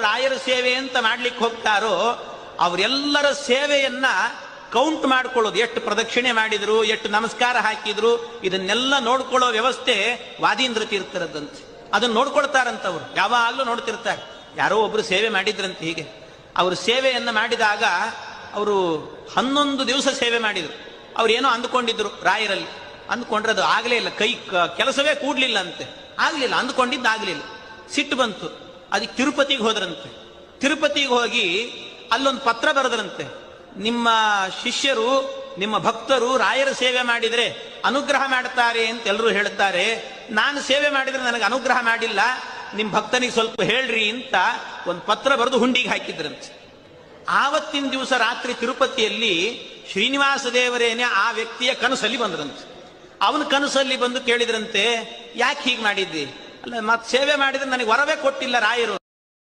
ರಾಯರ ಸೇವೆ ಅಂತ ಮಾಡ್ಲಿಕ್ಕೆ ಹೋಗ್ತಾರೋ ಅವರೆಲ್ಲರ ಸೇವೆಯನ್ನ ಕೌಂಟ್ ಮಾಡ್ಕೊಳ್ಳೋದು, ಎಷ್ಟು ಪ್ರದಕ್ಷಿಣೆ ಮಾಡಿದ್ರು, ಎಷ್ಟು ನಮಸ್ಕಾರ ಹಾಕಿದ್ರು, ಇದನ್ನೆಲ್ಲ ನೋಡ್ಕೊಳ್ಳೋ ವ್ಯವಸ್ಥೆ ವಾದೀಂದ್ರ ತೀರ್ಥರದ್ದಂತೆ. ಅದನ್ನ ನೋಡ್ಕೊಳ್ತಾರಂತವ್ರು, ಯಾವಾಗಲೂ ನೋಡ್ತಿರ್ತಾರೆ. ಯಾರೋ ಒಬ್ರು ಸೇವೆ ಮಾಡಿದ್ರಂತೆ. ಹೀಗೆ ಅವರು ಸೇವೆಯನ್ನ ಮಾಡಿದಾಗ ಅವರು 11 ದಿವಸ ಸೇವೆ ಮಾಡಿದ್ರು. ಅವ್ರು ಏನೋ ಅಂದ್ಕೊಂಡಿದ್ರು ರಾಯರಲ್ಲಿ, ಅಂದ್ಕೊಂಡ್ರೆ ಅದು ಆಗಲೇ ಇಲ್ಲ, ಕೆಲಸವೇ ಕೂಡ್ಲಿಲ್ಲ ಅಂತೆ, ಆಗ್ಲಿಲ್ಲ, ಅಂದ್ಕೊಂಡಿದ್ದಾಗಲಿಲ್ಲ. ಸಿಟ್ಟು ಬಂತು. ಅದಕ್ಕೆ ತಿರುಪತಿಗೆ ಹೋದ್ರಂತೆ. ತಿರುಪತಿಗೆ ಹೋಗಿ ಅಲ್ಲೊಂದು ಪತ್ರ ಬರೆದ್ರಂತೆ, ನಿಮ್ಮ ಶಿಷ್ಯರು ನಿಮ್ಮ ಭಕ್ತರು ರಾಯರ ಸೇವೆ ಮಾಡಿದರೆ ಅನುಗ್ರಹ ಮಾಡ್ತಾರೆ ಅಂತ ಎಲ್ಲರೂ ಹೇಳ್ತಾರೆ, ನಾನು ಸೇವೆ ಮಾಡಿದ್ರೆ ನನಗೆ ಅನುಗ್ರಹ ಮಾಡಿಲ್ಲ, ನಿಮ್ಮ ಭಕ್ತನಿಗೆ ಸ್ವಲ್ಪ ಹೇಳ್ರಿ ಅಂತ ಒಂದು ಪತ್ರ ಬರೆದು ಹುಂಡಿಗೆ ಹಾಕಿದ್ರಂತೆ. ಆವತ್ತಿನ ದಿವಸ ರಾತ್ರಿ ತಿರುಪತಿಯಲ್ಲಿ ಶ್ರೀನಿವಾಸ ದೇವರೇನೆ ಆ ವ್ಯಕ್ತಿಯ ಕನಸಲ್ಲಿ ಬಂದ್ರಂತೆ. ಅವನ ಕನಸಲ್ಲಿ ಬಂದು ಕೇಳಿದ್ರಂತೆ, ಯಾಕೆ ಹೀಗೆ ಮಾಡಿದ್ದಿ? ಅಲ್ಲ, ಮತ್ತೆ ಸೇವೆ ಮಾಡಿದ್ರೆ ನನಗೆ ವರವೇ ಕೊಟ್ಟಿಲ್ಲ ರಾಯರು.